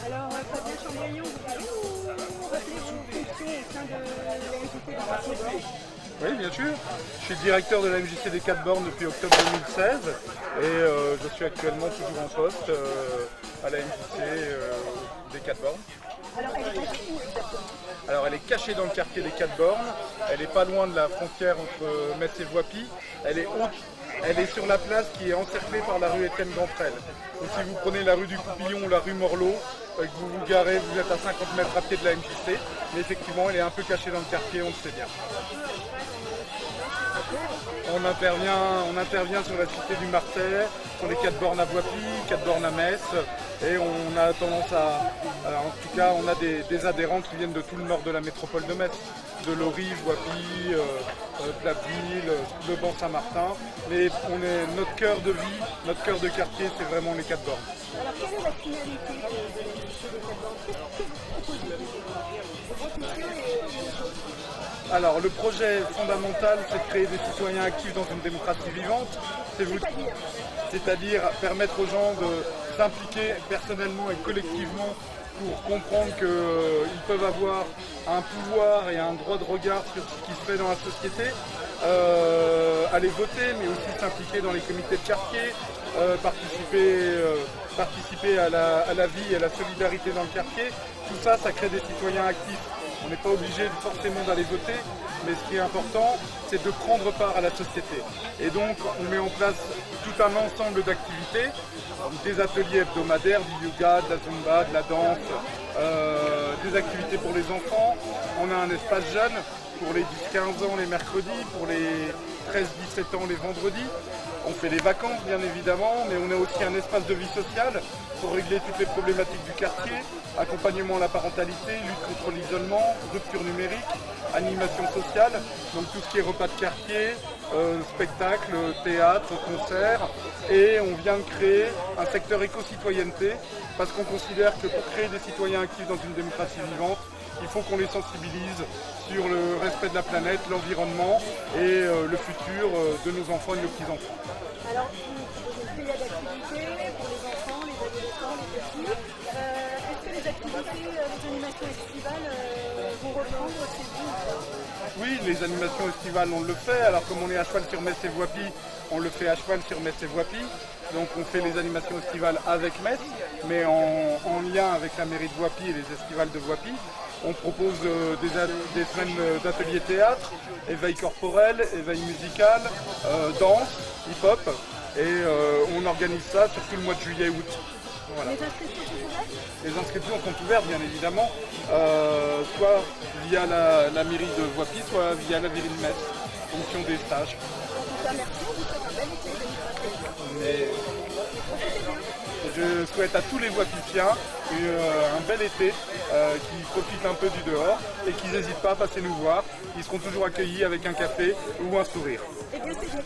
Alors, Fabien Chambrion, vous pouvez nous rappeler vos fonctions au sein de la MJC dans votre banque? Oui, bien sûr. Je suis directeur de la MJC des 4 bornes depuis octobre 2016 et je suis actuellement toujours en poste à la MJC des 4 bornes. Alors, elle est cachée où exactement? Alors elle est cachée dans le quartier des 4 bornes, elle n'est pas loin de la frontière entre Metz et Voipy, elle est haute, elle est sur la place qui est encerclée par la rue Étienne Gantrel. Donc si vous prenez la rue du Coupillon ou la rue Morlot, que vous vous garez, vous êtes à 50 mètres à pied de la MJC, mais effectivement elle est un peu cachée dans le quartier, on le sait bien. On intervient sur la cité du Martet, sur les 4 bornes à Voipy, 4 bornes à Metz, et on a tendance en tout cas, on a des adhérents qui viennent de tout le nord de la métropole de Metz, de Lori, Voipy, Platteville, Le Ban-Saint-Martin, mais notre cœur de vie, notre cœur de quartier, c'est vraiment les 4 bornes. Alors, quelle est la finalité de l'MJC des 4 bornes? Qu'est-ce que vous proposez? Alors le projet fondamental, c'est de créer des citoyens actifs dans une démocratie vivante. C'est-à-dire permettre aux gens de s'impliquer personnellement et collectivement pour comprendre qu'ils peuvent avoir un pouvoir et un droit de regard sur ce qui se fait dans la société, aller voter, mais aussi s'impliquer dans les comités de quartier, participer à la vie et à la solidarité dans le quartier. Tout ça, ça crée des citoyens actifs. On n'est pas obligé forcément d'aller voter, mais ce qui est important, c'est de prendre part à la société. Et donc, on met en place tout un ensemble d'activités, des ateliers hebdomadaires, du yoga, de la zumba, de la danse, des activités pour les enfants. On a un espace jeune pour les 10-15 ans les mercredis, pour les 13-17 ans les vendredis. On fait les vacances bien évidemment, mais on a aussi un espace de vie sociale pour régler toutes les problématiques du quartier, accompagnement à la parentalité, lutte contre l'isolement, rupture numérique, animation sociale, donc tout ce qui est repas de quartier, spectacle, théâtre, concert, et on vient de créer un secteur éco-citoyenneté parce qu'on considère que pour créer des citoyens actifs dans une démocratie vivante, il faut qu'on les sensibilise sur le respect de la planète, l'environnement et le futur de nos enfants et de nos petits-enfants. Alors, vous proposez une série d'activités pour les enfants, les adolescents, les petits. Est-ce que les activités, les animations estivales vont reprendre chez vous? Oui, les animations estivales, on le fait. Alors, comme on est à cheval sur Metz et Voipy, on le fait à cheval sur Metz et Voipy. Donc, on fait les animations estivales avec Metz, mais en lien avec la mairie de Voipy et les estivales de Voipy. On propose des semaines d'ateliers théâtre, éveil corporel, éveil musical, danse, hip-hop. Et on organise ça sur tout le mois de juillet-août. Voilà. Les inscriptions sont ouvertes? Les inscriptions sont ouvertes, bien évidemment, soit via la mairie de Voipy, soit via la mairie de Metz, en fonction des stages. En tout cas, merci, on vous souhaite un bel été 2021. Mais je souhaite à tous les Voipyciens un bel été, qui profitent un peu du dehors et qu'ils n'hésitent pas à passer nous voir. Ils seront toujours accueillis avec un café ou un sourire. Eh bien, c'est bien.